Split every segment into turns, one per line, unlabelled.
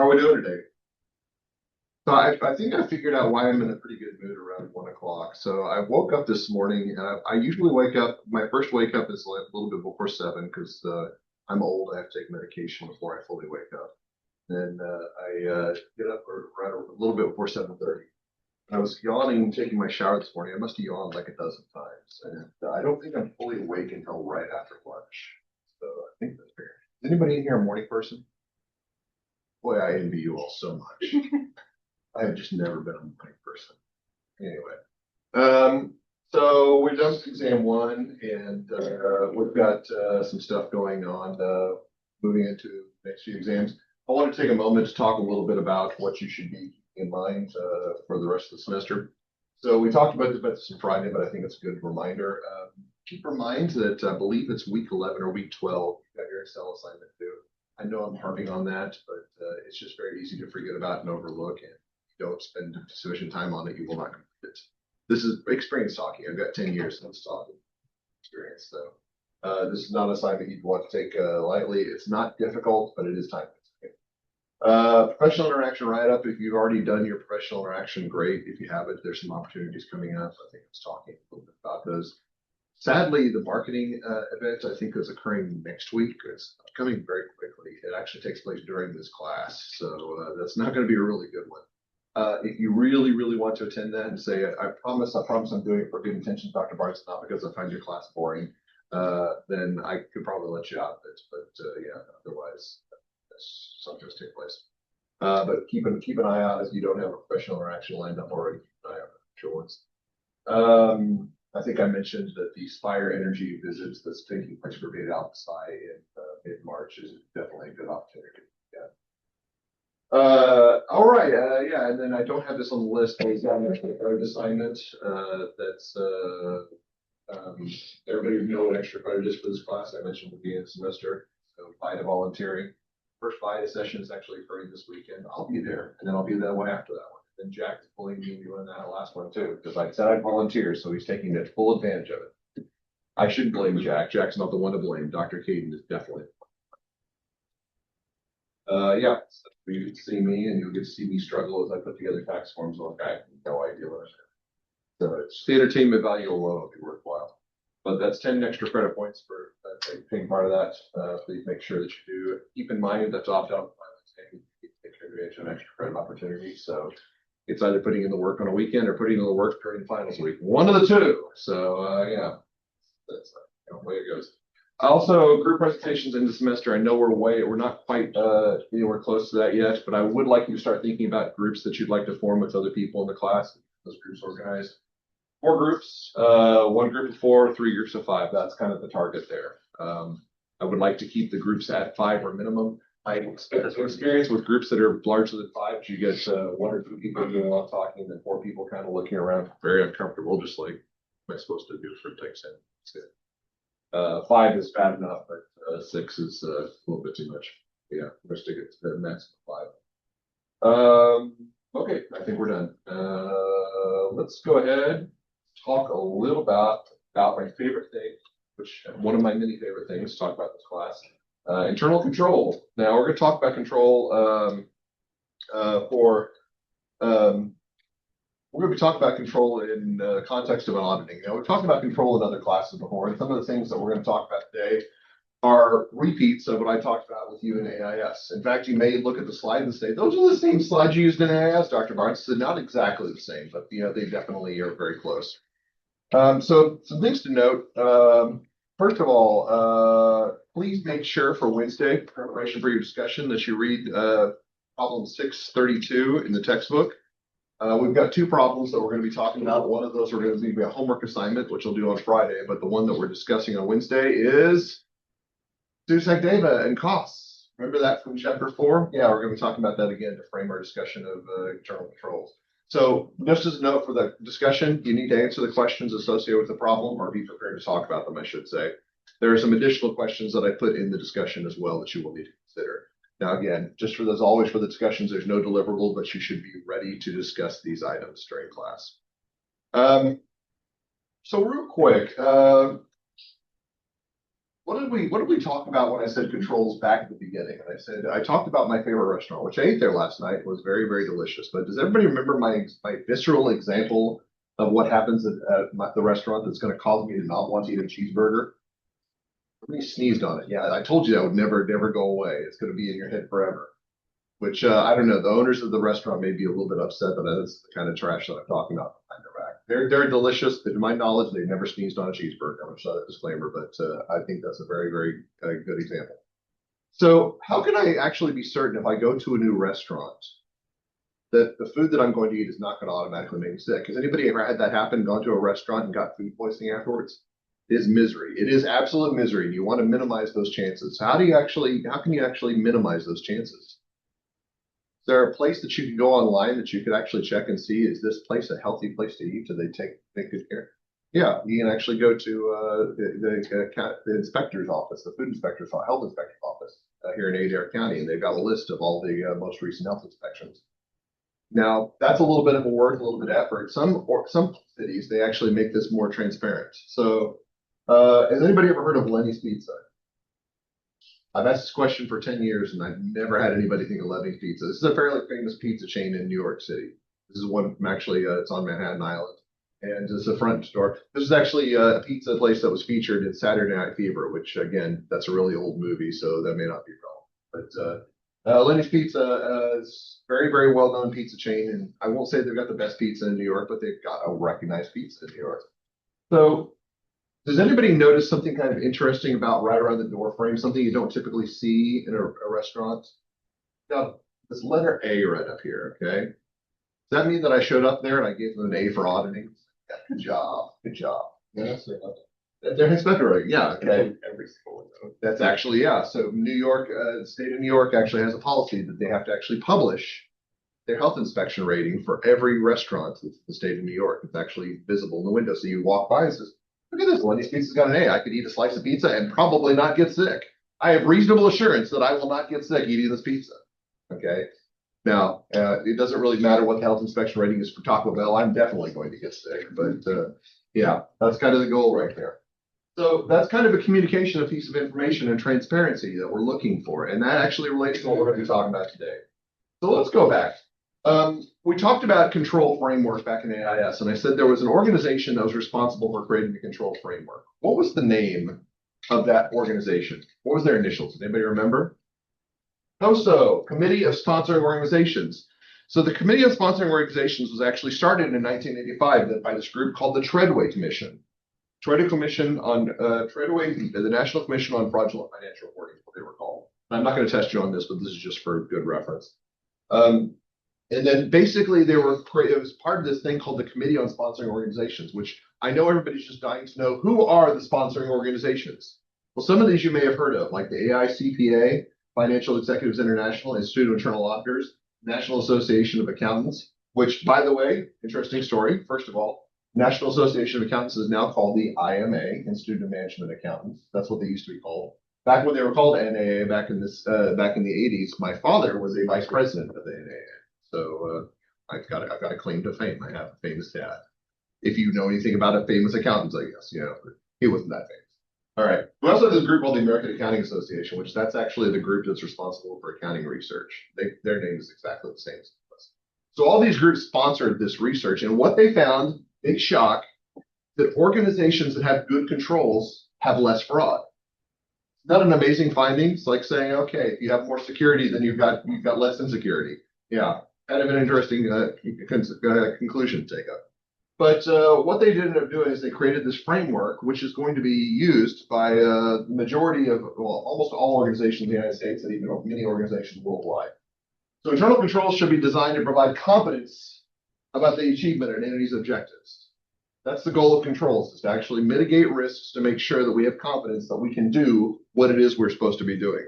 How are we doing today? So I think I figured out why I'm in a pretty good mood around 1 o'clock. So I woke up this morning. I usually wake up. My first wake up is like a little bit before 7 because I'm old. I have to take medication before I fully wake up. Then I get up right a little bit before 7:30. I was yawning, taking my shower this morning. I must have yawned like a dozen times, and I don't think I'm fully awake until right after lunch. So I think that's fair. Is anybody in here a morning person? Boy, I envy you all so much. I have just never been a morning person. Anyway, so we're done with exam one, and we've got some stuff going on moving into next few exams. I want to take a moment to talk a little bit about what you should be keeping in mind for the rest of the semester. So we talked about this on Friday, but I think it's a good reminder. Keep in mind that I believe it's week 11 or week 12. You've got your Excel assignment due. I know I'm harping on that, but it's just very easy to forget about and overlook. And don't spend sufficient time on it, you will not complete it. This is experience talking. I've got 10 years of talking experience, so this is not an assignment you'd want to take lightly. It's not difficult, but it is time consuming. Professional interaction write-up. If you've already done your professional interaction, great. If you haven't, there's some opportunities coming up. I think I was talking a little bit about those. Sadly, the marketing event I think is occurring next week. It's coming very quickly. It actually takes place during this class, so that's not going to be a really good one. If you really want to attend that and say, I promise I'm doing it for good intentions, Dr. Bart's, not because I find your class boring, then I could probably let you out of it. But yeah, otherwise, that's something that's take place. But keep an eye out if you don't have a professional interaction lined up already. Keep an eye out for future ones. I think I mentioned that the Spire Energy visits that's taking place for Beta Alpha Psi in mid-March is definitely a good opportunity. Yeah. All right. Yeah, and then I don't have this on the list. There's an credit assignment. That's everybody know what extra credit is for this class. I mentioned at the beginning of the semester. So VITA volunteering. First VITA session is actually occurring this weekend. I'll be there, and then I'll be that one after that one. Then Jack is pulling me and doing that last one too, because I said I'd volunteer, so he's taking full advantage of it. I shouldn't blame Jack. Jack's not the one to blame. Dr. Caden is definitely. Yeah, so you get to see me, and you'll get to see me struggle as I put together tax forms. Like I have no idea what I'm doing. So it's the entertainment value alone will be worthwhile. But that's 10 extra credit points for being part of that. Please make sure that you do. Keep in mind that's opt-out. Take advantage of an extra credit opportunity. So it's either putting in the work on a weekend or putting in the work during finals week. One of the two. So yeah, that's the way it goes. Also, group presentations in the semester. I know we're not quite anywhere close to that yet, but I would like you to start thinking about groups that you'd like to form with other people in the class. Those groups organized. 4 groups, 1 group of 4, 3 groups of 5. That's kind of the target there. I would like to keep the groups at 5 or minimum. I experience with groups that are larger than 5, you get 1 or 2 people doing a lot of talking, and then 4 people kind of looking around, very uncomfortable, just like, what am I supposed to do for text in? It's good. 5 is bad enough, but 6 is a little bit too much. Yeah, we're stick it to the maximum 5. Okay, I think we're done. Let's go ahead, talk a little about my favorite thing, which one of my many favorite things to talk about this class, internal control. Now we're going to talk about control we're going to be talking about control in the context of auditing. Now, we've talked about control in other classes before, and some of the things that we're going to talk about today are repeats of what I talked about with you in AIS. In fact, you may look at the slide and say, those are the same slides you used in AIS, Dr. Barnes. So not exactly the same, but they definitely are very close. So some things to note. First of all, please make sure for Wednesday, preparation for your discussion, that you read problem 632 in the textbook. We've got 2 problems that we're going to be talking about. One of those we're going to be a homework assignment, which we'll do on Friday, but the one that we're discussing on Wednesday is SUSAC data and costs. Remember that from chapter 4? Yeah, we're going to be talking about that again to frame our discussion of internal controls. So just as a note for the discussion, you need to answer the questions associated with the problem, or be prepared to talk about them, I should say. There are some additional questions that I put in the discussion as well that you will need to consider. Now, again, just for those, always for the discussions, there's no deliverable, but you should be ready to discuss these items during class. So real quick, what did we talk about when I said controls back at the beginning? And I said I talked about my favorite restaurant, which I ate there last night. It was very, very delicious. But does everybody remember my visceral example of what happens at the restaurant that's going to cause me to not want to eat a cheeseburger? Somebody sneezed on it. Yeah, I told you that would never go away. It's going to be in your head forever. Which I don't know. The owners of the restaurant may be a little bit upset, but that's the kind of trash that I'm talking about behind their back. They're delicious. But to my knowledge, they've never sneezed on a cheeseburger. I'm just a disclaimer, but I think that's a very good example. So how can I actually be certain if I go to a new restaurant that the food that I'm going to eat is not going to automatically make me sick? Has anybody ever had that happen? Gone to a restaurant and got food poisoning afterwards? It is misery. It is absolute misery, and you want to minimize those chances. How can you actually minimize those chances? Is there a place that you can go online that you could actually check and see, is this place a healthy place to eat? Do they take good care? Yeah, you can actually go to the inspector's office, the food inspector's health inspector's office here in Adair County, and they've got a list of all the most recent health inspections. Now, that's a little bit of a work, a little bit of effort. Some cities, they actually make this more transparent. So, has anybody ever heard of Lenny's Pizza? I've asked this question for 10 years and I've never had anybody think of Lenny's Pizza. This is a fairly famous pizza chain in New York City. This is one from actually, it's on Manhattan Island. And it's a front store. This is actually a pizza place that was featured in Saturday Night Fever, which again, that's a really old movie, so that may not be relevant. But Lenny's Pizza is very well-known pizza chain. And I won't say they've got the best pizza in New York, but they've got a recognized pizza in New York. So does anybody notice something kind of interesting about right around the door frame, something you don't typically see in a restaurant? Now, this letter A right up here, okay? Does that mean that I showed up there and I gave them an A for auditing? Yeah, good job. Yeah, so they're inspector, yeah, okay. Every single one. That's actually, yeah. So New York, the state of New York actually has a policy that they have to actually publish their health inspection rating for every restaurant in the state of New York. It's actually visible in the window. So you walk by and says, look at this, Lenny's Pizza's got an A. I could eat a slice of pizza and probably not get sick. I have reasonable assurance that I will not get sick eating this pizza. Okay. Now, it doesn't really matter what the health inspection rating is for Taco Bell. I'm definitely going to get sick. But yeah, that's kind of the goal right there. So that's kind of a communication, a piece of information and transparency that we're looking for. And that actually relates to what we're going to be talking about today. So let's go back. We talked about control framework back in AIS, and I said there was an organization that was responsible for creating the control framework. What was the name of that organization? What was their initials? Does anybody remember? COSO, Committee of Sponsoring Organizations. So the Committee of Sponsoring Organizations was actually started in 1985 by this group called the Treadway Commission. Treadway Commission on the National Commission on Fraudulent Financial Reporting is what they were called. I'm not going to test you on this, but this is just for good reference. And then basically it was part of this thing called the Committee on Sponsoring Organizations, which I know everybody's just dying to know, who are the sponsoring organizations? Well, some of these you may have heard of, like the AICPA, Financial Executives International, Institute of Internal Auditors, National Association of Accountants, which, by the way, interesting story. First of all, National Association of Accountants is now called the IMA, Institute of Management Accountants. That's what they used to be called. Back when they were called NAA, back in the 80s, my father was a vice president of the NAA. So I've got a claim to fame. I have a famous dad. If you know anything about a famous accountant, I guess, but he wasn't that famous. All right. We also have this group called the American Accounting Association, which that's actually the group that's responsible for accounting research. Their name is exactly the same as us. So all these groups sponsored this research, and what they found, big shock, that organizations that have good controls have less fraud. Not an amazing finding. It's like saying, okay, if you have more security, then you've got less insecurity. Yeah, kind of an interesting conclusion to take up. But what they did end up doing is they created this framework, which is going to be used by the majority of, well, almost all organizations in the United States and even many organizations worldwide. So internal controls should be designed to provide confidence about the achievement of an entity's objectives. That's the goal of controls, is to actually mitigate risks to make sure that we have confidence that we can do what it is we're supposed to be doing.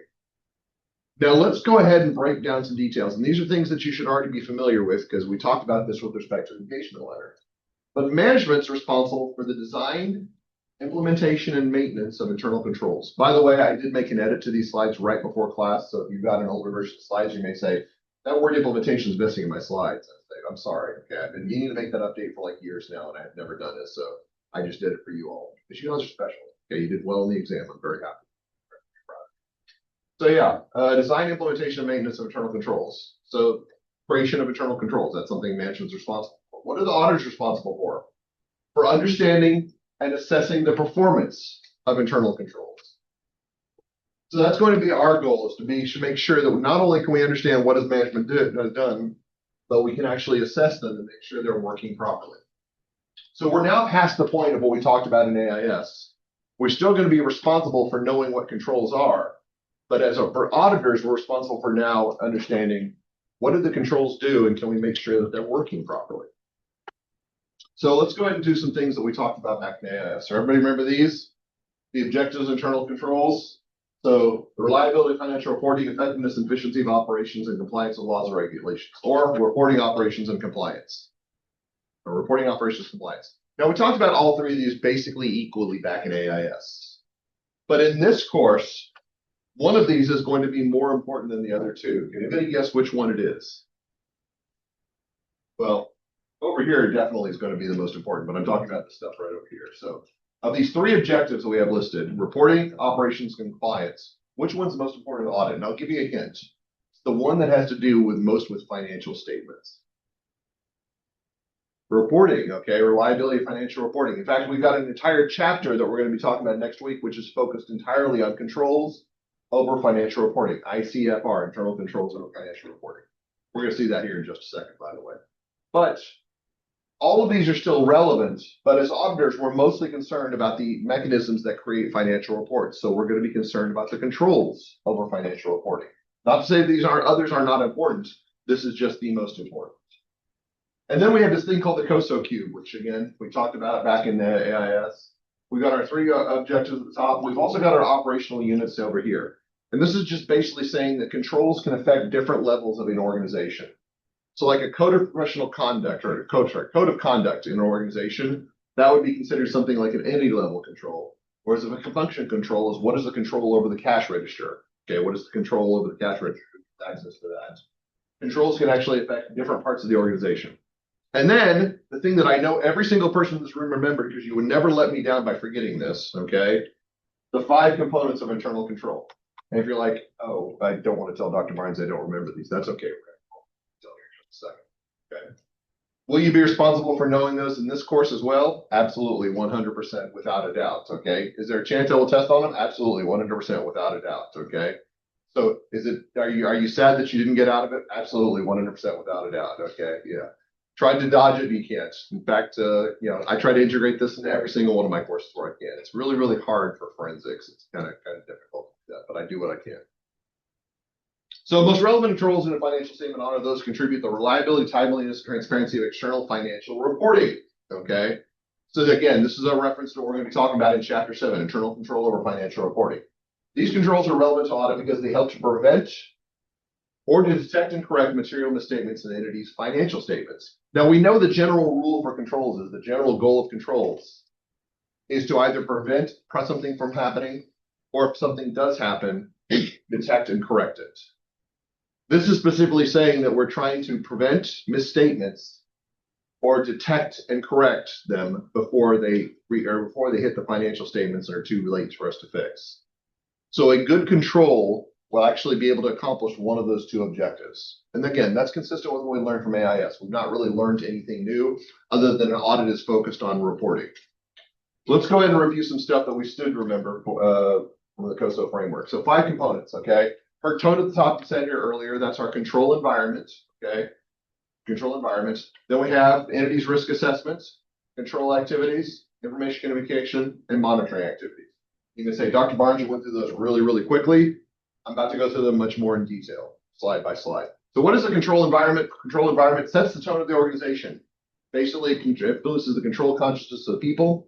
Now, let's go ahead and break down some details. And these are things that you should already be familiar with because we talked about this with respect to the engagement letter. But management's responsible for the design, implementation, and maintenance of internal controls. By the way, I did make an edit to these slides right before class. So if you've got an older version of slides, you may say, that word implementation is missing in my slides. I'm sorry. Okay, I've been meaning to make that update for like years now, and I've never done this. So I just did it for you all. Because you guys are special. Okay, you did well in the exam. I'm very happy. So yeah, design, implementation, and maintenance of internal controls. So creation of internal controls, that's something management's responsible for. What are the auditors responsible for? For understanding and assessing the performance of internal controls. So that's going to be our goal, is to make sure that not only can we understand what has management has done, but we can actually assess them and make sure they're working properly. So we're now past the point of what we talked about in AIS. We're still going to be responsible for knowing what controls are, but for auditors, we're responsible for now understanding what do the controls do and can we make sure that they're working properly. So let's go ahead and do some things that we talked about back in AIS. So everybody remember these? The objectives, internal controls. So the reliability, financial reporting, effectiveness, and efficiency of operations, and compliance with laws and regulations, or reporting operations and compliance, or reporting operations compliance. Now we talked about all three of these basically equally back in AIS. But in this course, one of these is going to be more important than the other two. Can anybody guess which one it is? Well, over here definitely is going to be the most important, but I'm talking about the stuff right over here. So of these three objectives that we have listed, reporting, operations, and compliance, which one's the most important to audit? And I'll give you a hint. It's the one that has to do with financial statements. Reporting, okay, reliability, financial reporting. In fact, we've got an entire chapter that we're going to be talking about next week, which is focused entirely on controls over financial reporting, ICFR, internal controls over financial reporting. We're going to see that here in just a second, by the way. But all of these are still relevant, but as auditors, we're mostly concerned about the mechanisms that create financial reports. So we're going to be concerned about the controls over financial reporting. Not to say others are not important. This is just the most important. And then we have this thing called the COSO cube, which again, we talked about back in the AIS. We've got our three objectives at the top. We've also got our operational units over here. And this is just basically saying that controls can affect different levels of an organization. So like a code of professional conduct or code of conduct in an organization, that would be considered something like an entity level control. Whereas if a function control is what is the control over the cash register? Okay, what is the control over the cash register? Access to that. Controls can actually affect different parts of the organization. And then the thing that I know every single person in this room remembered, because you would never let me down by forgetting this, okay? The 5 components of internal control. And if you're like, oh, I don't want to tell Dr. Barnes I don't remember these, that's okay. Tell you in just a second. Okay. Will you be responsible for knowing those in this course as well? Absolutely, 100% without a doubt. Okay. Is there a chance I will test on them? Absolutely, 100% without a doubt. Okay. So are you sad that you didn't get out of it? Absolutely, 100% without a doubt. Okay. Yeah. Tried to dodge it, you can't. In fact, I try to integrate this into every single one of my courses where I can. It's really, really hard for forensics. It's kind of difficult to do that, but I do what I can. So most relevant controls in a financial statement audit, those contribute the reliability, timeliness, transparency of external financial reporting. Okay. So again, this is a reference to what we're going to be talking about in Chapter 7, internal control over financial reporting. These controls are relevant to audit because they help to prevent or to detect and correct material misstatements in entities' financial statements. Now, we know the general rule for controls is the general goal of controls is to either prevent something from happening, or if something does happen, detect and correct it. This is specifically saying that we're trying to prevent misstatements or detect and correct them before they hit the financial statements and are too late for us to fix. So a good control will actually be able to accomplish one of those two objectives. And again, that's consistent with what we learned from AIS. We've not really learned anything new other than an audit is focused on reporting. Let's go ahead and review some stuff that we should remember from the COSO framework. So 5 components, okay? Her tone at the top said here earlier, that's our control environment, okay? Control environment. Then we have entities risk assessments, control activities, information communication, and monitoring activities. You can say, Dr. Barnes, you went through those really, really quickly. I'm about to go through them much more in detail, slide by slide. So what is a control environment? Control environment sets the tone of the organization. Basically, it influences the control consciousness of people.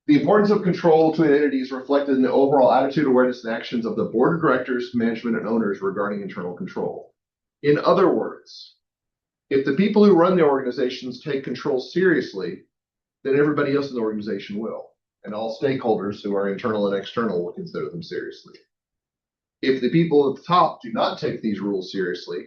The importance of control to an entity is reflected in the overall attitude, awareness, and actions of the board of directors, management, and owners regarding internal control. In other words, if the people who run the organizations take control seriously, then everybody else in the organization will. And all stakeholders who are internal and external will consider them seriously. If the people at the top do not take these rules seriously,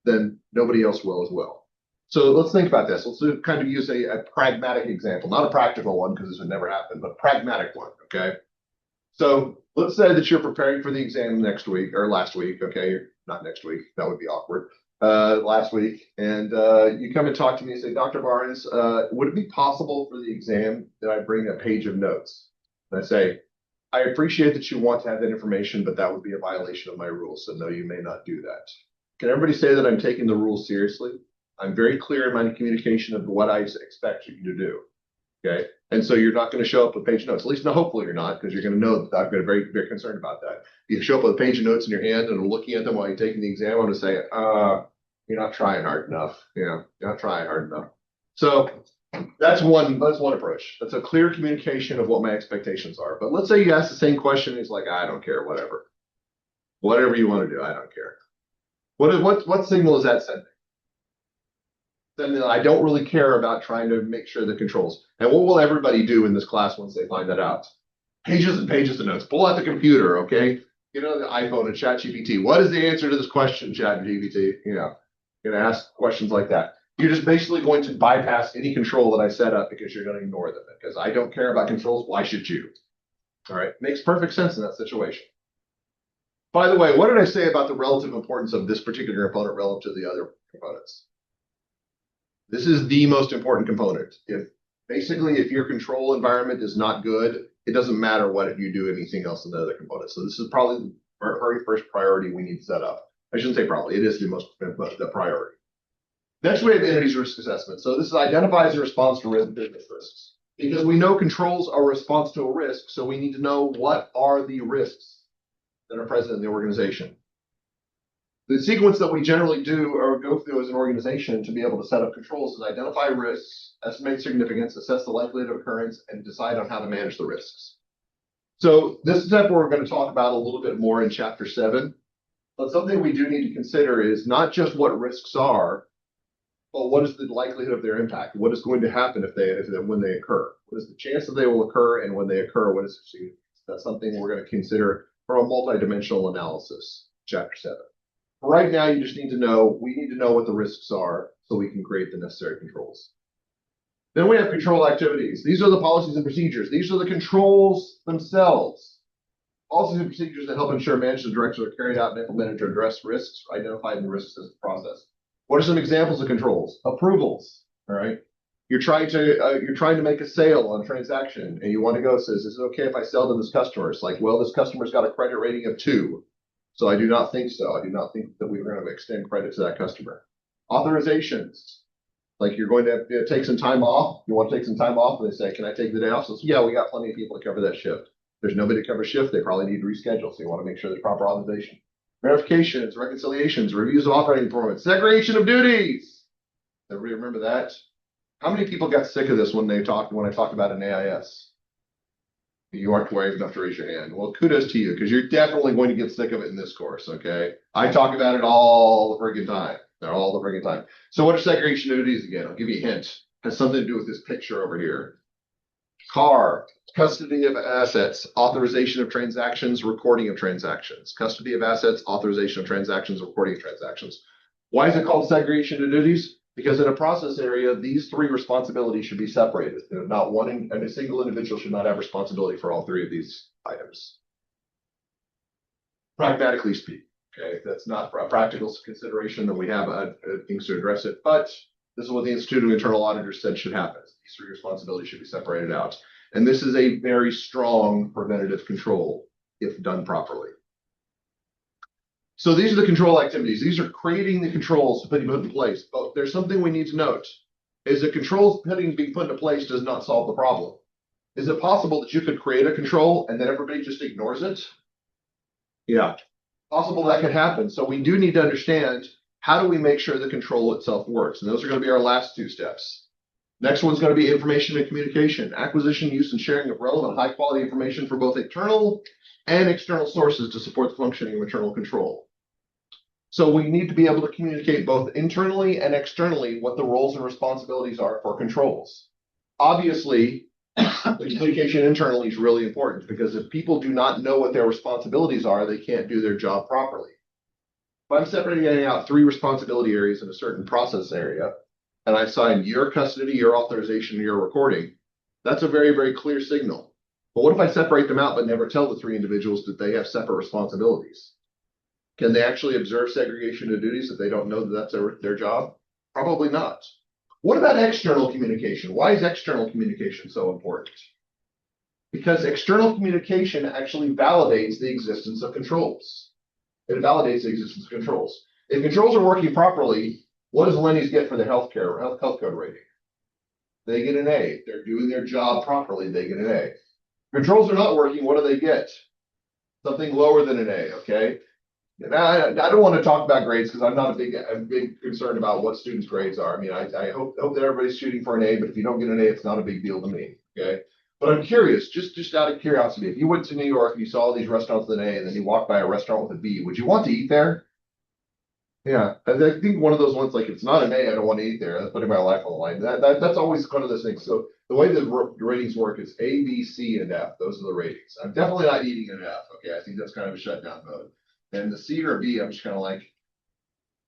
then nobody else will as well. So let's think about this. Let's kind of use a pragmatic example, not a practical one because this would never happen, but a pragmatic one, okay? So let's say that you're preparing for the exam next week or last week. Okay, not next week. That would be awkward. Last week, and you come and talk to me and say, Dr. Barnes, would it be possible for the exam that I bring a page of notes? And I say, I appreciate that you want to have that information, but that would be a violation of my rules. So no, you may not do that. Can everybody say that I'm taking the rules seriously? I'm very clear in my communication of what I expect you to do. Okay. And so you're not going to show up with page notes. At least, no, hopefully you're not, because you're going to know that I'm going to be very, very concerned about that. If you show up with a page of notes in your hand and looking at them while you're taking the exam, I'm going to say, you're not trying hard enough. You're not trying hard enough. So that's one approach. That's a clear communication of what my expectations are. But let's say you ask the same question, and he's like, I don't care, whatever. Whatever you want to do, I don't care. What signal is that sending? Then I don't really care about trying to make sure the controls. And what will everybody do in this class once they find that out? Pages and pages of notes. Pull out the computer, okay? Get on the iPhone and ChatGPT. What is the answer to this question, ChatGPT? You're going to ask questions like that. You're just basically going to bypass any control that I set up because you're going to ignore them. Because I don't care about controls. Why should you? All right. Makes perfect sense in that situation. By the way, what did I say about the relative importance of this particular component relative to the other components? This is the most important component. If your control environment is not good, it doesn't matter what you do anything else in the other components. So this is probably the very first priority we need to set up. I shouldn't say probably, it is the priority. Next, we have entities risk assessment. So this is identifies a response to business risks. Because we know controls are a response to a risk, so we need to know what are the risks that are present in the organization. The sequence that we generally do or go through as an organization to be able to set up controls is identify risks, estimate significance, assess the likelihood of occurrence, and decide on how to manage the risks. So this step we're going to talk about a little bit more in Chapter 7. But something we do need to consider is not just what risks are, but what is the likelihood of their impact? What is going to happen when they occur? What is the chance that they will occur? And when they occur, what is the significance? That's something we're going to consider from a multidimensional analysis, Chapter 7. Right now, you just need to know, we need to know what the risks are so we can create the necessary controls. Then we have control activities. These are the policies and procedures. These are the controls themselves. Policies and procedures that help ensure management directions are carried out and implemented to address risks, identified in the risk assessment process. What are some examples of controls? Approvals, all right? You're trying to make a sale on a transaction and you want to go, says, is it okay if I sell to this customer? It's like, well, this customer's got a credit rating of 2. So I do not think so. I do not think that we're going to extend credit to that customer. Authorizations, like you're going to take some time off. You want to take some time off, and they say, can I take the day off? So yeah, we got plenty of people to cover that shift. There's nobody to cover shift. They probably need to reschedule. So you want to make sure there's proper authorization. Verifications, reconciliations, reviews of operating performance, segregation of duties. Everybody remember that? How many people got sick of this when I talked about an AIS? You aren't brave enough to raise your hand. Well, kudos to you, because you're definitely going to get sick of it in this course, okay? I talk about it all the friggin' time. All the friggin' time. So what are segregation duties again? I'll give you a hint. It has something to do with this picture over here. CAR, custody of assets, authorization of transactions, recording of transactions. Custody of assets, authorization of transactions, recording of transactions. Why is it called segregation of duties? Because in a process area, these 3 responsibilities should be separated. Not one, and a single individual should not have responsibility for all 3 of these items. Pragmatically speaking, okay, that's not a practical consideration that we have things to address it, but this is what the Institute of Internal Auditors said should happen. These 3 responsibilities should be separated out. And this is a very strong preventative control if done properly. So these are the control activities. These are creating the controls to be put in place. But there's something we need to note, is that controls being put into place does not solve the problem. Is it possible that you could create a control and then everybody just ignores it? Yeah, possible that could happen. So we do need to understand, how do we make sure the control itself works? And those are going to be our last 2 steps. Next one's going to be information and communication, acquisition, use, and sharing of relevant high quality information for both internal and external sources to support the functioning of internal control. So we need to be able to communicate both internally and externally what the roles and responsibilities are for controls. Obviously, the communication internally is really important, because if people do not know what their responsibilities are, they can't do their job properly. If I'm separating out 3 responsibility areas in a certain process area, and I assign your custody, your authorization, your recording, that's a very, very clear signal. But what if I separate them out but never tell the three individuals that they have separate responsibilities? Can they actually observe segregation of duties if they don't know that that's their job? Probably not. What about external communication? Why is external communication so important? Because external communication actually validates the existence of controls. It validates the existence of controls. If controls are working properly, what does Lenny's get for their health code rating? They get an A. If they're doing their job properly, they get an A. If controls are not working, what do they get? Something lower than an A, okay? And I don't want to talk about grades because I'm not a big concerned about what students' grades are. I mean, I hope that everybody's shooting for an A, but if you don't get an A, it's not a big deal to me, okay? But I'm curious, just out of curiosity, if you went to New York and you saw all these restaurants with an A and then you walked by a restaurant with a B, would you want to eat there? Yeah, I think one of those ones, like, if it's not an A, I don't want to eat there. That's putting my life on the line. That's always kind of this thing. So the way the ratings work is A, B, C, and F. Those are the ratings. I'm definitely not eating an F. Okay, I think that's kind of a shutdown mode. And the C or B, I'm just kind of like,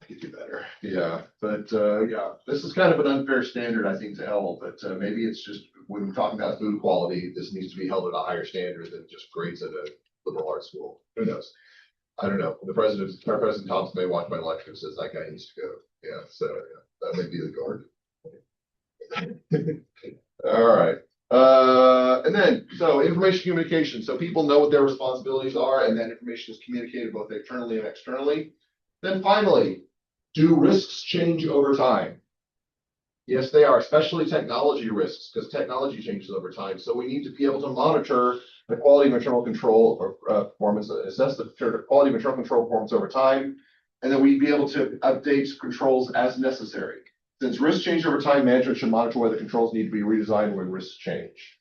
I could do better. Yeah, but yeah, this is kind of an unfair standard, I think, to hell. But maybe it's just when we're talking about food quality, this needs to be held at a higher standard than just grades at a liberal arts school. Who knows? I don't know. Our President Thompson may watch my lecture and says that guy needs to go. Yeah, so yeah, that may be the guard. All right. And then, so information communication. So people know what their responsibilities are, and that information is communicated both internally and externally. Then finally, do risks change over time? Yes, they are, especially technology risks, because technology changes over time. So we need to be able to monitor the quality of internal control or performance, assess the quality of internal control performance over time, and then we'd be able to update controls as necessary. Since risks change over time, management should monitor whether controls need to be redesigned when risks change.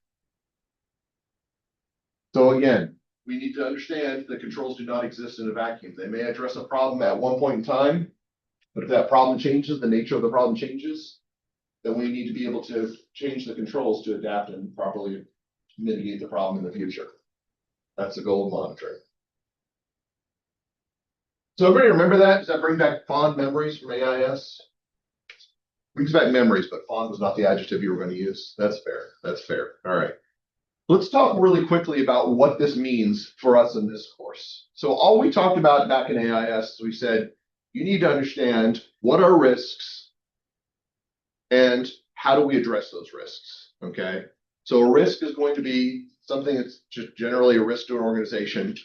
So again, we need to understand that controls do not exist in a vacuum. They may address a problem at one point in time, but if that problem changes, the nature of the problem changes, then we need to be able to change the controls to adapt and properly mitigate the problem in the future. That's the goal of monitoring. So everybody remember that? Does that bring back fond memories from AIS? Brings back memories, but fond was not the adjective you were going to use. That's fair. That's fair. All right. Let's talk really quickly about what this means for us in this course. So all we talked about back in AIS, we said, you need to understand what are risks and how do we address those risks, okay? So a risk is going to be something that's just generally a risk to an organization,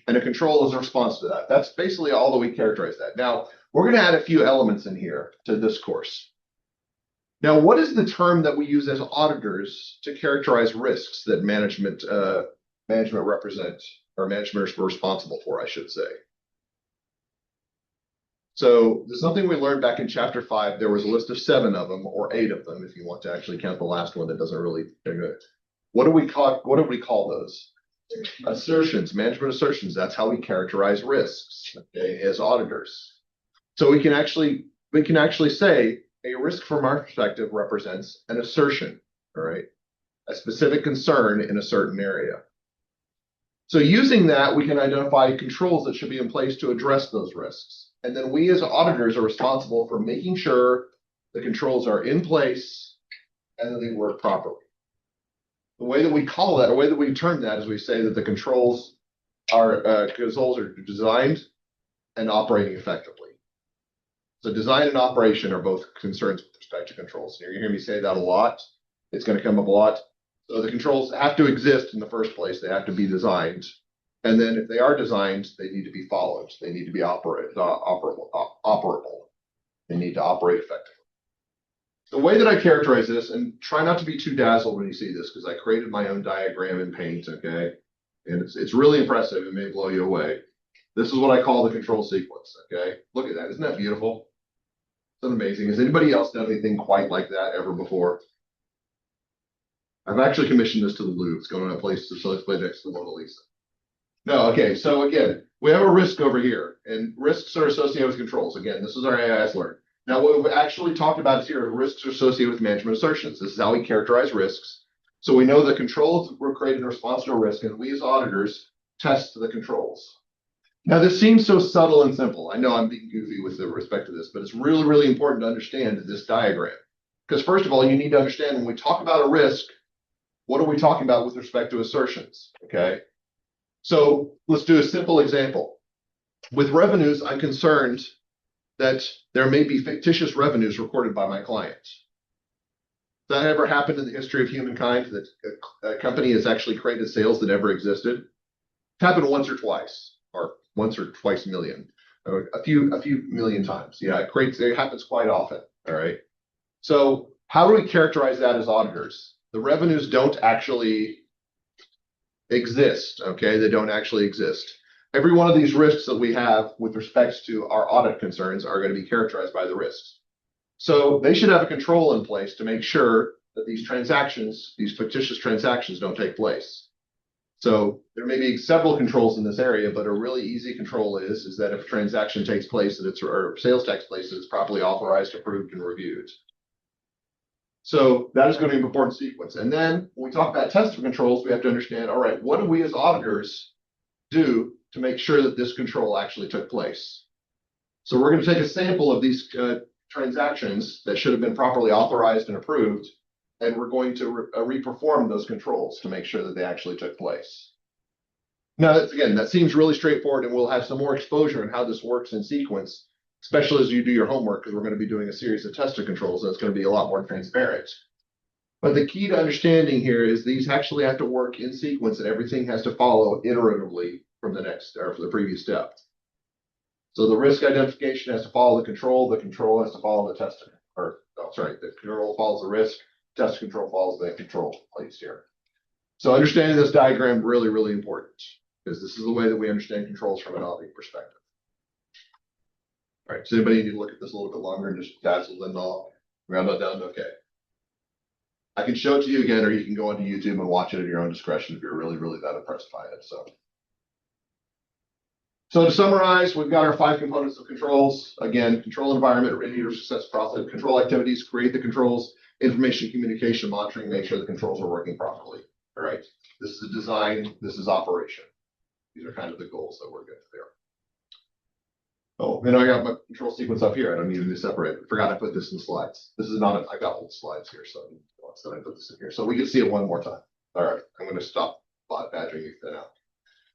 and a control is a response to that. That's basically all that we characterize that. Now, we're going to add a few elements in here to this course. Now, what is the term that we use as auditors to characterize risks that management represents, or management is responsible for, I should say? So there's something we learned back in chapter 5. There was a list of 7 of them, or 8 of them, if you want to actually count the last one that doesn't really. What do we call those? Assertions, management assertions. That's how we characterize risks, okay, as auditors. So we can actually say a risk from our perspective represents an assertion, all right, a specific concern in a certain area. So using that, we can identify controls that should be in place to address those risks. And then we as auditors are responsible for making sure the controls are in place and that they work properly. The way that we call that, or the way that we term that, is we say that the controls are designed and operating effectively. So design and operation are both concerns with respect to controls. You're hearing me say that a lot. It's going to come up a lot. So the controls have to exist in the first place. They have to be designed. And then if they are designed, they need to be followed. They need to be operable. They need to operate effectively. The way that I characterize this, and try not to be too dazzled when you see this, because I created my own diagram in Paint, okay? And it's really impressive. It may blow you away. This is what I call the control sequence, okay? Look at that. Isn't that beautiful? Isn't that amazing? Has anybody else done anything quite like that ever before? I've actually commissioned this to the Louvre. It's going to a place to play next to the Mona Lisa. No, okay. So again, we have a risk over here, and risks are associated with controls. Again, this is our AIS learn. Now, what we've actually talked about is here, risks are associated with management assertions. This is how we characterize risks. So we know the controls were created in response to a risk, and we as auditors test the controls. Now, this seems so subtle and simple. I know I'm being goofy with respect to this, but it's really, really important to understand this diagram. Because first of all, you need to understand when we talk about a risk, what are we talking about with respect to assertions? Okay. So let's do a simple example. With revenues, I'm concerned that there may be fictitious revenues recorded by my clients. That ever happened in the history of humankind, that a company has actually created sales that never existed? It's happened once or twice, or once or twice million, or a few million times. Yeah, it happens quite often. All right. So how do we characterize that as auditors? The revenues don't actually exist. Okay, they don't actually exist. Every one of these risks that we have with respect to our audit concerns are going to be characterized by the risks. So they should have a control in place to make sure that these transactions, these fictitious transactions, don't take place. So there may be several controls in this area, but a really easy control is that if a transaction takes place and or sales takes place, it's properly authorized, approved, and reviewed. So that is going to be an important sequence. And then when we talk about test of controls, we have to understand, all right, what do we as auditors do to make sure that this control actually took place? So we're going to take a sample of these transactions that should have been properly authorized and approved, and we're going to reperform those controls to make sure that they actually took place. Now, again, that seems really straightforward, and we'll have some more exposure in how this works in sequence, especially as you do your homework, because we're going to be doing a series of tested controls, and it's going to be a lot more transparent. But the key to understanding here is these actually have to work in sequence, and everything has to follow iteratively from the next or for the previous step. So the risk identification has to follow the control has to follow the test, or oh, sorry, the control follows the risk, test control follows the control placed here. So understanding this diagram really, really important, because this is the way that we understand controls from an auditing perspective. All right, so anybody need to look at this a little bit longer and just dazzle and all round that down? Okay. I can show it to you again, or you can go onto YouTube and watch it at your own discretion if you're really, really that impressed by it. So to summarize, we've got our 5 components of controls. Again, control environment, end user success process, control activities, create the controls, information communication, monitoring, make sure the controls are working properly. All right. This is design, this is operation. These are kind of the goals that we're good there. Oh, and I got my control sequence up here. I don't need to separate it. Forgot I put this in the slides. This is not, I got old slides here, so I put this in here. So we can see it one more time. All right, I'm going to stop badgering you for now.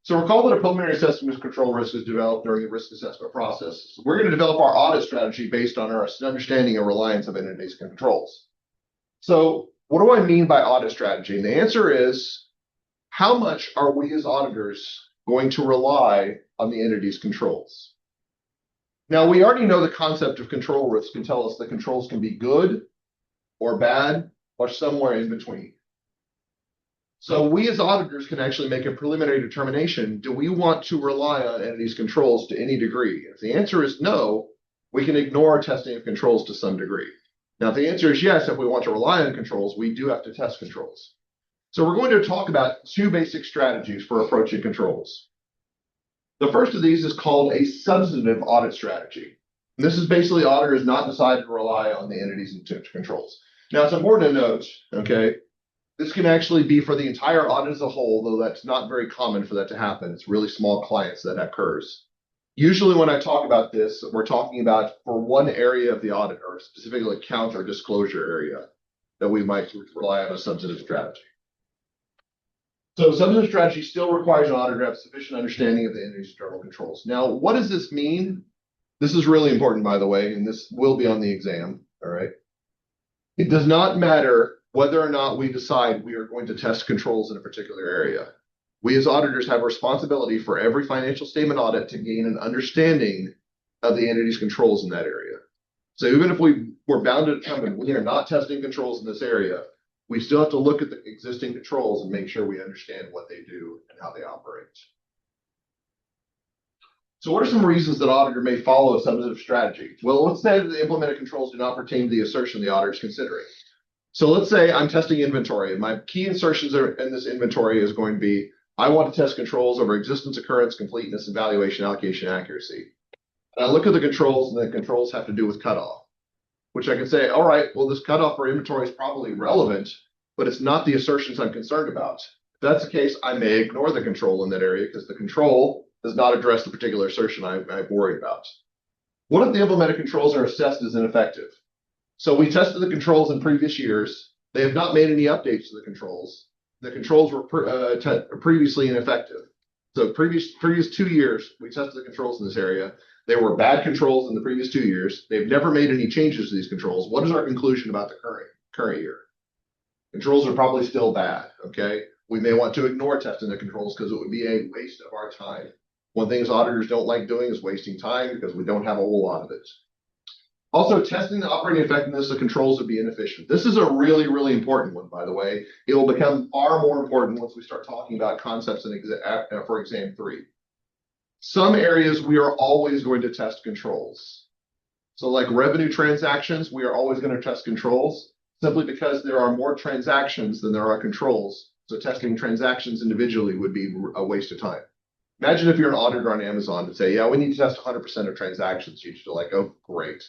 So recall that a preliminary assessment of control risk is developed during the risk assessment process. So we're going to develop our audit strategy based on our understanding and reliance of entities and controls. So what do I mean by audit strategy? And the answer is, how much are we as auditors going to rely on the entity's controls? Now, we already know the concept of control risk can tell us the controls can be good or bad or somewhere in between. So we as auditors can actually make a preliminary determination. Do we want to rely on entities' controls to any degree? If the answer is no, we can ignore testing of controls to some degree. Now, if the answer is yes, if we want to rely on controls, we do have to test controls. So we're going to talk about 2 basic strategies for approaching controls. The first of these is called a substantive audit strategy. And this is basically auditors not decided to rely on the entities and controls. Now, it's important to note, okay, this can actually be for the entire audit as a whole, though that's not very common for that to happen. It's really small clients that occurs. Usually when I talk about this, we're talking about for one area of the audit, or specifically account or disclosure area, that we might rely on a substantive strategy. So substantive strategy still requires an auditor to have sufficient understanding of the entity's internal controls. Now, what does this mean? This is really important, by the way, and this will be on the exam, all right? It does not matter whether or not we decide we are going to test controls in a particular area. We as auditors have a responsibility for every financial statement audit to gain an understanding of the entity's controls in that area. So even if we're bound to determine we are not testing controls in this area, we still have to look at the existing controls and make sure we understand what they do and how they operate. So what are some reasons that auditor may follow a substantive strategy? Well, let's say that the implemented controls do not pertain to the assertion the auditor is considering. So let's say I'm testing inventory, and my key insertions in this inventory is going to be, I want to test controls over existence, occurrence, completeness, evaluation, allocation, accuracy. And I look at the controls, and the controls have to do with cutoff, which I can say, all right, well, this cutoff for inventory is probably relevant, but it's not the assertions I'm concerned about. If that's the case, I may ignore the control in that area because the control does not address the particular assertion I'm worried about. What if the implemented controls are assessed as ineffective? So we tested the controls in previous years. They have not made any updates to the controls. the controls were previously ineffective. So previous 2 years, we tested the controls in this area. They were bad controls in the previous 2 years. They've never made any changes to these controls. What is our conclusion about the current year? Controls are probably still bad. Okay, we may want to ignore testing the controls because it would be a waste of our time. One thing auditors don't like doing is wasting time because we don't have a whole lot of it. Also, testing the operating effectiveness of controls would be inefficient. This is a really, really important one, by the way. It will become far more important once we start talking about concepts for exam 3. Some areas we are always going to test controls. So like revenue transactions, we are always going to test controls simply because there are more transactions than there are controls. So testing transactions individually would be a waste of time. Imagine if you're an auditor on Amazon to say, yeah, we need to test 100% of transactions. You'd feel like, oh, great.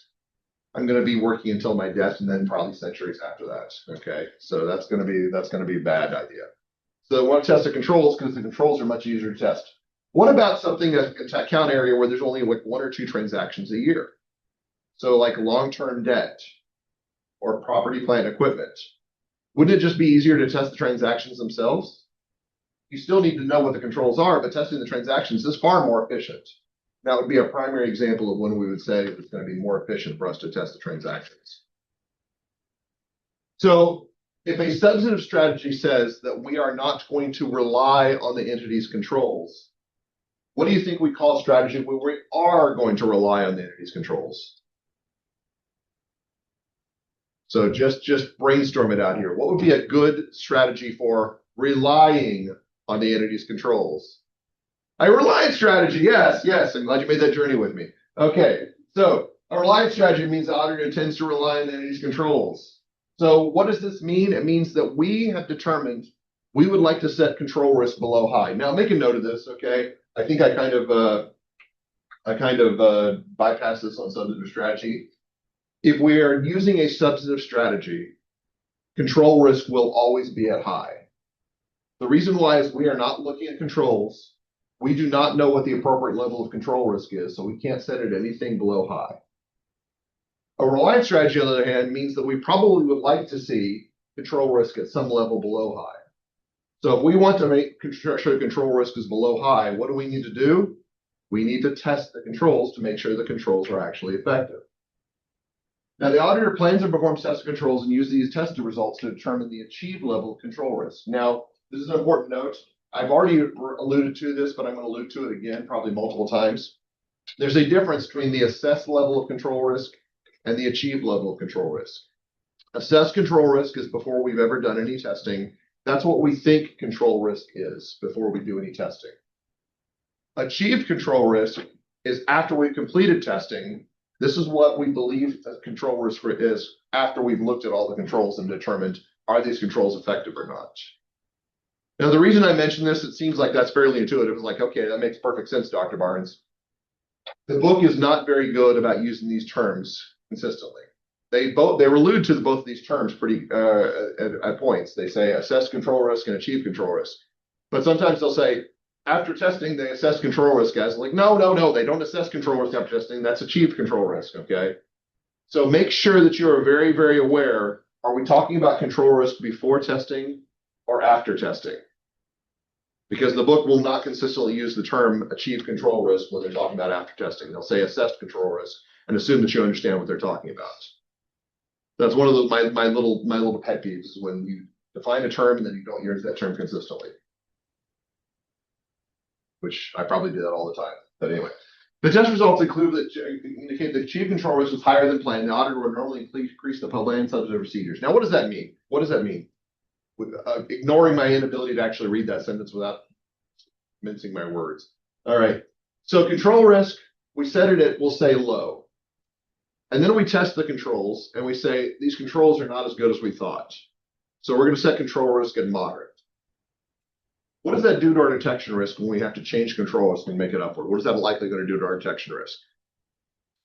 I'm going to be working until my death and then probably centuries after that. Okay, so that's going to be a bad idea. So I want to test the controls because the controls are much easier to test. What about something, an account area where there's only like 1 or 2 transactions a year? So like long-term debt or property, plant, equipment. Wouldn't it just be easier to test the transactions themselves? You still need to know what the controls are, but testing the transactions is far more efficient. That would be a primary example of when we would say it's going to be more efficient for us to test the transactions. So if a substantive strategy says that we are not going to rely on the entity's controls, what do you think we call a strategy where we are going to rely on the entity's controls? So just brainstorm it out here. What would be a good strategy for relying on the entity's controls? A reliance strategy, yes. I'm glad you made that journey with me. Okay, so a reliance strategy means the auditor tends to rely on the entity's controls. So what does this mean? It means that we have determined we would like to set control risk below high. Now make a note of this, okay? I think I kind of bypassed this on substantive strategy. If we are using a substantive strategy, control risk will always be at high. The reason why is we are not looking at controls. We do not know what the appropriate level of control risk is, so we can't set it anything below high. A reliance strategy, on the other hand, means that we probably would like to see control risk at some level below high. So if we want to make sure control risk is below high, what do we need to do? We need to test the controls to make sure the controls are actually effective. Now, the auditor plans and performs test controls and uses these tested results to determine the achieved level of control risk. Now, this is an important note. I've already alluded to this, but I'm going to allude to it again, probably multiple times. There's a difference between the assessed level of control risk and the achieved level of control risk. Assessed control risk is before we've ever done any testing. That's what we think control risk is before we do any testing. Achieved control risk is after we've completed testing. This is what we believe control risk is after we've looked at all the controls and determined, are these controls effective or not? Now, the reason I mention this, it seems like that's fairly intuitive. It's like, okay, that makes perfect sense, Dr. Barnes. The book is not very good about using these terms consistently. They allude to both of these terms pretty at points. They say assess control risk and achieve control risk. But sometimes they'll say, after testing, they assess control risk as like, no, they don't assess control risk after testing. That's achieved control risk, okay? So make sure that you are very, very aware. Are we talking about control risk before testing or after testing? Because the book will not consistently use the term achieve control risk when they're talking about after testing. They'll say assessed control risk and assume that you understand what they're talking about. That's one of those, my little pet peeves is when you define a term and then you don't use that term consistently. Which I probably do that all the time. But anyway, the test results indicate that achieved control risk is higher than planned. The auditor would normally increase the planned substantive procedures. Now, what does that mean? What does that mean? Ignoring my inability to actually read that sentence without mincing my words. All right. So control risk, we set it at, we'll say low. And then we test the controls and we say these controls are not as good as we thought. So we're going to set control risk at moderate. What does that do to our detection risk when we have to change control risk and make it upward? What is that likely going to do to our detection risk?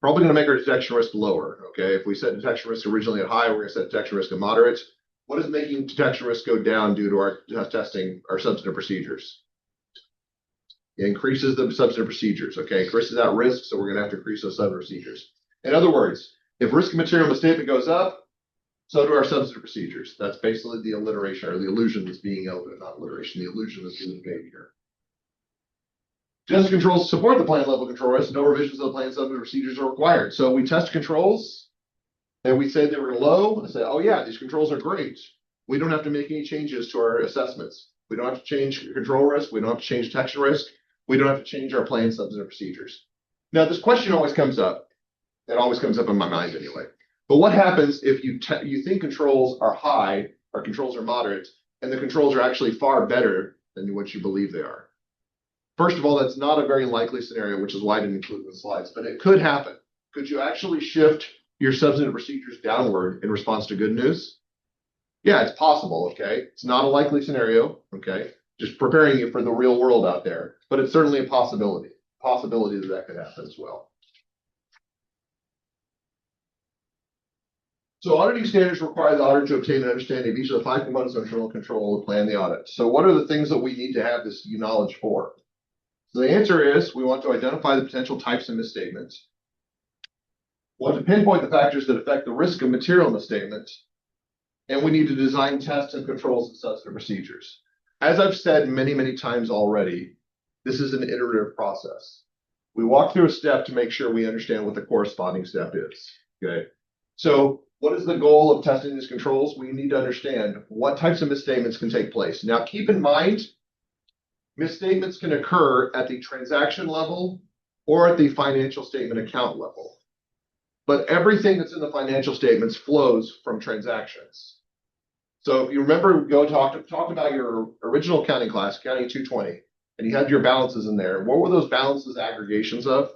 Probably going to make our detection risk lower. Okay. If we set detection risk originally at high, we're going to set detection risk at moderate. What is making detection risk go down due to our testing, our substantive procedures? It increases the substantive procedures, okay? Increases that risk, so we're going to have to increase those substantive procedures. In other words, if risk of material misstatement goes up, So do our substantive procedures. That's basically the alliteration or the illusion that's being not alliteration, the illusion that's being made here. Test controls support the plant level control risk. No revisions of the plant substantive procedures are required. So we test controls and we say they were low. I say, oh yeah, these controls are great. We don't have to make any changes to our assessments. We don't have to change control risk. We don't have to change detection risk. We don't have to change our plant substantive procedures. Now, this question always comes up. It always comes up in my mind anyway. But what happens if you think controls are high or controls are moderate, and the controls are actually far better than what you believe they are? First of all, that's not a very likely scenario, which is why I didn't include it in the slides, but it could happen. Could you actually shift your substantive procedures downward in response to good news? Yeah, it's possible, okay? It's not a likely scenario, okay? Just preparing you for the real world out there, but it's certainly a possibility that could happen as well. So auditing standards require the auditor to obtain an understanding of each of the 5 components of internal control and plan the audit. So what are the things that we need to have this knowledge for? So the answer is we want to identify the potential types of misstatements. We want to pinpoint the factors that affect the risk of material misstatements. And we need to design tests and controls and substantive procedures. As I've said many, many times already, this is an iterative process. We walk through a step to make sure we understand what the corresponding step is, okay? So what is the goal of testing these controls? We need to understand what types of misstatements can take place. Now, keep in mind, misstatements can occur at the transaction level or at the financial statement account level. But everything that's in the financial statements flows from transactions. So if you remember, go talk about your original accounting class, Accounting 220, and you had your balances in there. What were those balances aggregations of?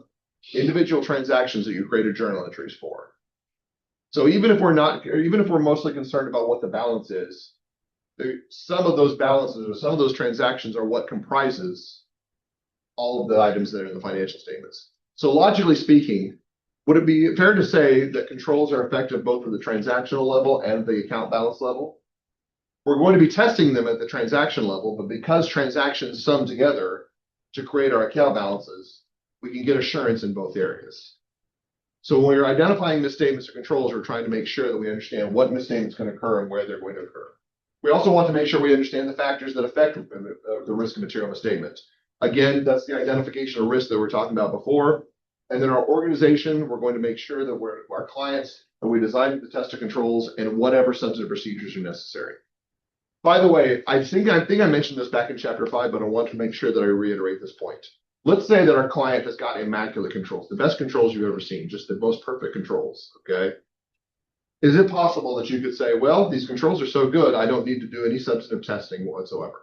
Individual transactions that you created journal entries for. So even if we're mostly concerned about what the balance is, some of those balances or some of those transactions are what comprises all of the items that are in the financial statements. So logically speaking, would it be fair to say that controls are effective both at the transactional level and the account balance level? We're going to be testing them at the transaction level, but because transactions sum together to create our account balances, we can get assurance in both areas. So when we're identifying misstatements or controls, we're trying to make sure that we understand what misstatements can occur and where they're going to occur. We also want to make sure we understand the factors that affect the risk of material misstatement. Again, that's the identification of risk that we're talking about before. And then our organization, we're going to make sure that our clients, that we design the test of controls and whatever substantive procedures are necessary. By the way, I think I mentioned this back in chapter 5, but I want to make sure that I reiterate this point. Let's say that our client has got immaculate controls, the best controls you've ever seen, just the most perfect controls, okay? Is it possible that you could say, well, these controls are so good, I don't need to do any substantive testing whatsoever?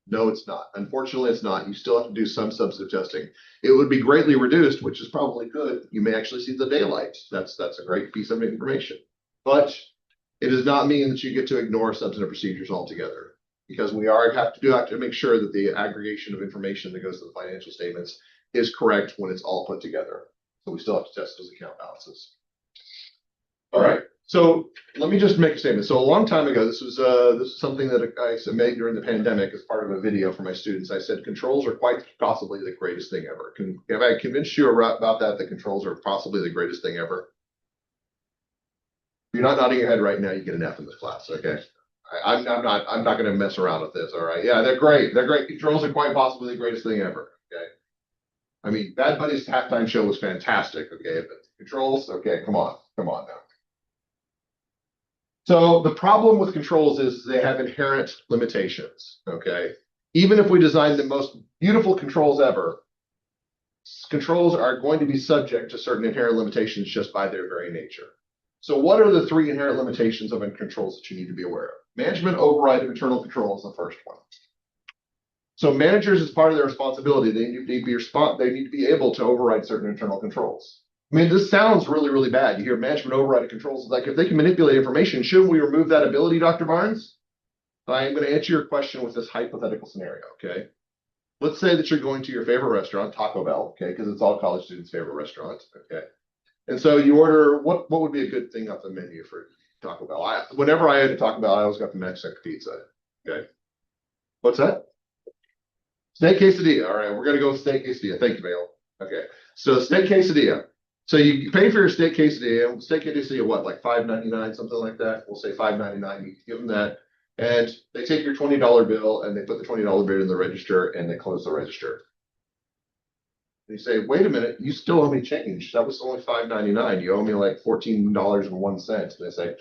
No, it's not. Unfortunately, it's not. You still have to do some substantive testing. It would be greatly reduced, which is probably good. You may actually see the daylight. That's a great piece of information. But it does not mean that you get to ignore substantive procedures altogether, because we have to make sure that the aggregation of information that goes to the financial statements is correct when it's all put together. So we still have to test those account balances. All right. So let me just make a statement. So a long time ago, this is something that I made during the pandemic as part of a video for my students. I said controls are quite possibly the greatest thing ever. Have I convinced you about that? The controls are possibly the greatest thing ever. If you're not nodding your head right now, you get an F in this class. Okay. I'm not going to mess around with this. All right. Yeah, they're great. They're great. Controls are quite possibly the greatest thing ever. Okay. I mean, Bad Buddy's halftime show was fantastic. Okay, but controls. Okay, come on now. So the problem with controls is they have inherent limitations, okay? Even if we design the most beautiful controls ever, controls are going to be subject to certain inherent limitations just by their very nature. So what are the 3 inherent limitations of controls that you need to be aware of? Management override of internal control is the first one. So managers, as part of their responsibility, they need to be able to override certain internal controls. I mean, this sounds really, really bad. You hear management override of controls. Like, if they can manipulate information, shouldn't we remove that ability, Dr. Barnes? I am going to answer your question with this hypothetical scenario, okay? Let's say that you're going to your favorite restaurant, Taco Bell, okay, because it's all college students' favorite restaurant, okay? And so you order, what would be a good thing off the menu for Taco Bell? Whenever I had to Taco Bell, I always got the Mexican pizza, okay? What's that? Steak quesadilla. All right, we're going to go with steak quesadilla. Thank you, Vale. Okay, so steak quesadilla. So you pay for your steak quesadilla. Steak quesadilla, what, like $5.99, something like that? We'll say $5.99. You give them that, and they take your $20 bill and they put the $20 bill in the register and they close the register. And you say, wait a minute, you still owe me change. That was only $5.99. You owe me like $14.01. And they say,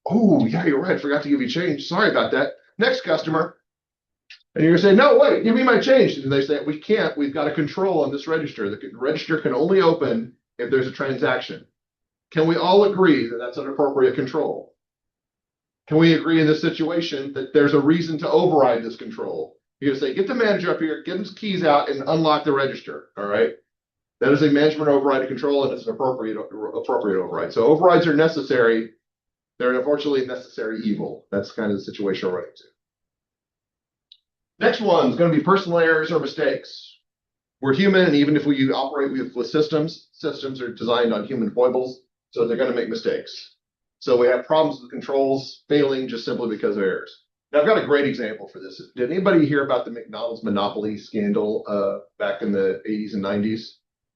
oh yeah, you're right. I forgot to give you change. Sorry about that. Next customer. And you're gonna say, no, wait, give me my change. And they say, we can't. We've got a control on this register. The register can only open if there's a transaction. Can we all agree that that's an appropriate control? Can we agree in this situation that there's a reason to override this control? You're gonna say, get the manager up here, get his keys out, and unlock the register. All right. That is a management override of control, and it's an appropriate override. So overrides are necessary. They're unfortunately necessary evil. That's kind of the situation we're running to. Next one is going to be personal errors or mistakes. We're human, and even if we operate with systems, systems are designed on human foibles, so they're going to make mistakes. So we have problems with controls failing just simply because of errors. Now, I've got a great example for this. Did anybody hear about the McDonald's monopoly scandal back in the 80s and 90s?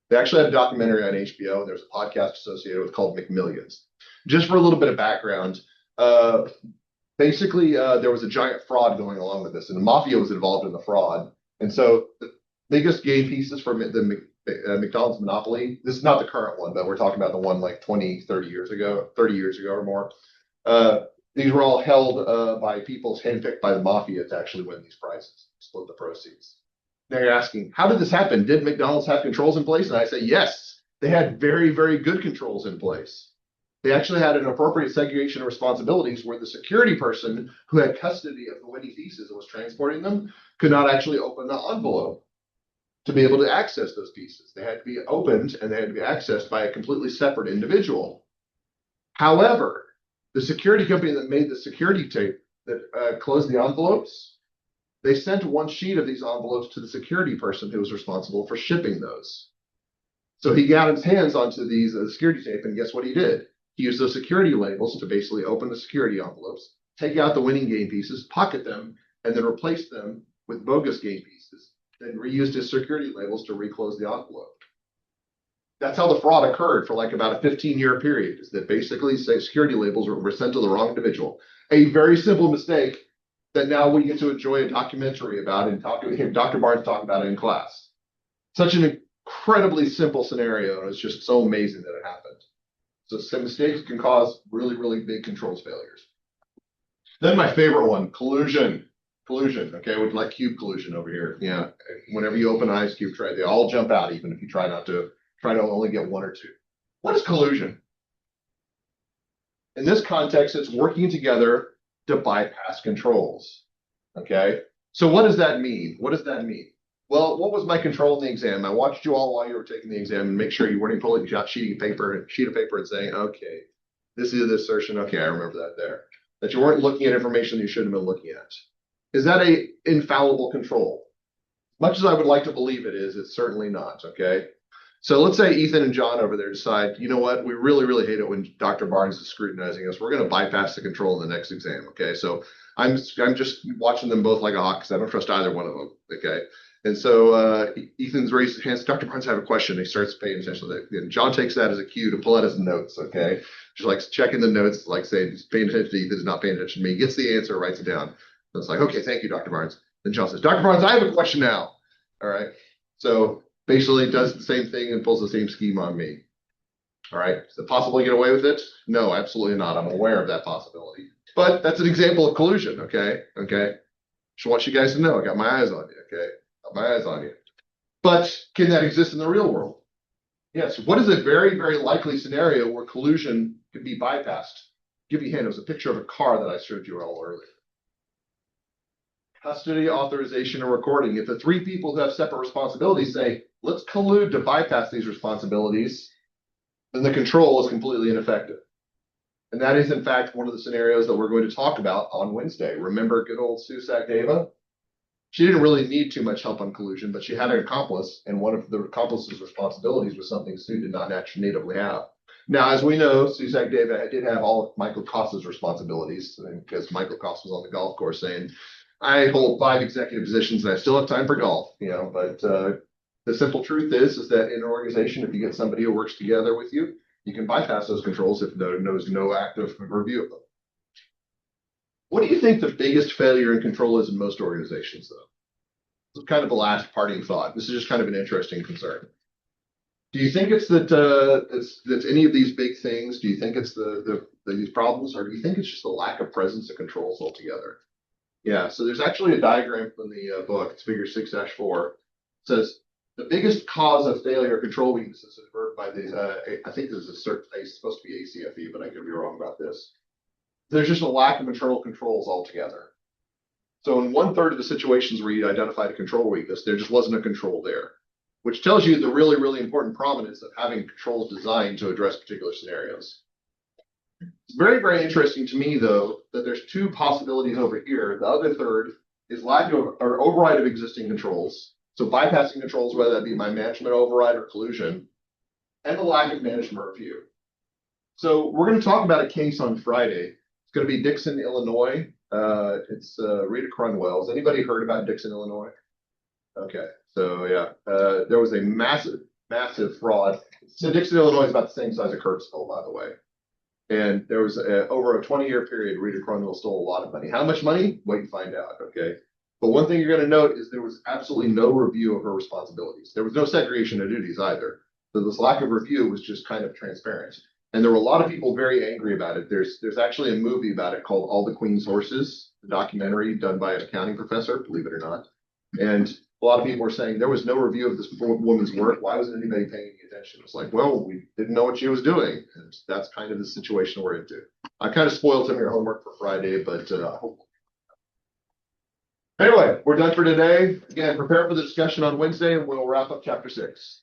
They actually had a documentary on HBO. There's a podcast associated with called McMillions. Just for a little bit of background, basically, there was a giant fraud going along with this, and the mafia was involved in the fraud. And so the biggest game pieces for the McDonald's monopoly, this is not the current one, but we're talking about the one like 20, 30 years ago or more. These were all held by people handpicked by the mafia to actually win these prizes, split the proceeds. Now you're asking, how did this happen? Did McDonald's have controls in place? And I say, yes, they had very, very good controls in place. They actually had an appropriate segregation of responsibilities where the security person who had custody of the winning pieces and was transporting them could not actually open the envelope to be able to access those pieces. They had to be opened and they had to be accessed by a completely separate individual. However, the security company that made the security tape that closed the envelopes, they sent one sheet of these envelopes to the security person who was responsible for shipping those. So he got his hands onto these security tape, and guess what he did? He used those security labels to basically open the security envelopes, take out the winning game pieces, pocket them, and then replace them with bogus game pieces, then reused his security labels to reclose the envelope. That's how the fraud occurred for like about a 15-year period, is that basically security labels were sent to the wrong individual. A very simple mistake that now we get to enjoy a documentary about and Dr. Barnes talked about it in class. Such an incredibly simple scenario, and it's just so amazing that it happened. So some mistakes can cause really, really big controls failures. Then my favorite one, collusion. Collusion, okay, with like cube collusion over here. Yeah, whenever you open an ice cube tray, they all jump out, even if you try to only get one or two. What is collusion? In this context, it's working together to bypass controls. Okay, so what does that mean? What does that mean? Well, what was my control in the exam? I watched you all while you were taking the exam and make sure you weren't pulling a sheet of paper and saying, okay, this is the assertion. Okay, I remember that there. That you weren't looking at information you shouldn't have been looking at. Is that a infallible control? Much as I would like to believe it is, it's certainly not, okay? So let's say Ethan and John over there decide, you know what, we really, really hate it when Dr. Barnes is scrutinizing us. We're going to bypass the control in the next exam, okay? So I'm just watching them both like a hawk because I don't trust either one of them, okay? And so Ethan's raised his hands. Dr. Barnes, I have a question. He starts paying attention to that. And John takes that as a cue to pull out his notes, okay? Just like checking the notes, like saying he's paying attention to Ethan, he's not paying attention to me. He gets the answer, writes it down. And it's like, okay, thank you, Dr. Barnes. Then John says, Dr. Barnes, I have a question now. All right. So basically does the same thing and pulls the same scheme on me. All right. Is it possible to get away with it? No, absolutely not. I'm aware of that possibility. But that's an example of collusion, okay? Okay. Just want you guys to know I got my eyes on you, okay? Got my eyes on you. But can that exist in the real world? Yes. What is a very, very likely scenario where collusion could be bypassed? Give you a hint. It was a picture of a car that I showed you all earlier. Custody, authorization, and recording. If the three people who have separate responsibilities say, let's collude to bypass these responsibilities, then the control is completely ineffective. And that is, in fact, one of the scenarios that we're going to talk about on Wednesday. Remember good old Sue Sackdeva? She didn't really need too much help on collusion, but she had an accomplice, and one of the accomplice's responsibilities was something Sue did not naturally natively have. Now, as we know, Sue Sackdeva did have all of Michael Costa's responsibilities, because Michael Costa was on the golf course saying, I hold 5 executive positions and I still have time for golf, you know, but The simple truth is that in an organization, if you get somebody who works together with you, you can bypass those controls if there's no active review of them. What do you think the biggest failure in control is in most organizations, though? This is kind of the last parting thought. This is just kind of an interesting concern. Do you think it's that it's any of these big things? Do you think it's these problems, or do you think it's just the lack of presence of controls altogether? Yeah. So there's actually a diagram from the book. It's Figure 6-4. It says the biggest cause of failure control weaknesses is referred by the I think this is a certain. It's supposed to be ACFE, but I could be wrong about this. There's just a lack of internal controls altogether. So in 1/3 of the situations where you identified a control weakness, there just wasn't a control there, which tells you the really, really important prominence of having controls designed to address particular scenarios. It's very, very interesting to me, though, that there's two possibilities over here. The other third is lack of or override of existing controls. So bypassing controls, whether that be my management override or collusion, and the lack of management review. So we're going to talk about a case on Friday. It's going to be Dixon, Illinois. It's Rita Crunwell. Has anybody heard about Dixon, Illinois? Okay, so yeah, there was a massive, massive fraud. So Dixon, Illinois is about the same size as Kirksville, by the way. And there was over a 20-year period, Rita Crunwell stole a lot of money. How much money? Wait and find out, okay? But one thing you're going to note is there was absolutely no review of her responsibilities. There was no segregation of duties either. So this lack of review was just kind of transparent. And there were a lot of people very angry about it. There's actually a movie about it called All the Queen's Horses, a documentary done by an accounting professor, believe it or not. And a lot of people were saying there was no review of this woman's work. Why wasn't anybody paying any attention? It's like, well, we didn't know what she was doing. And that's kind of the situation we're into. I kind of spoiled some of your homework for Friday, but anyway, we're done for today. Again, prepare for the discussion on Wednesday, and we'll wrap up chapter 6.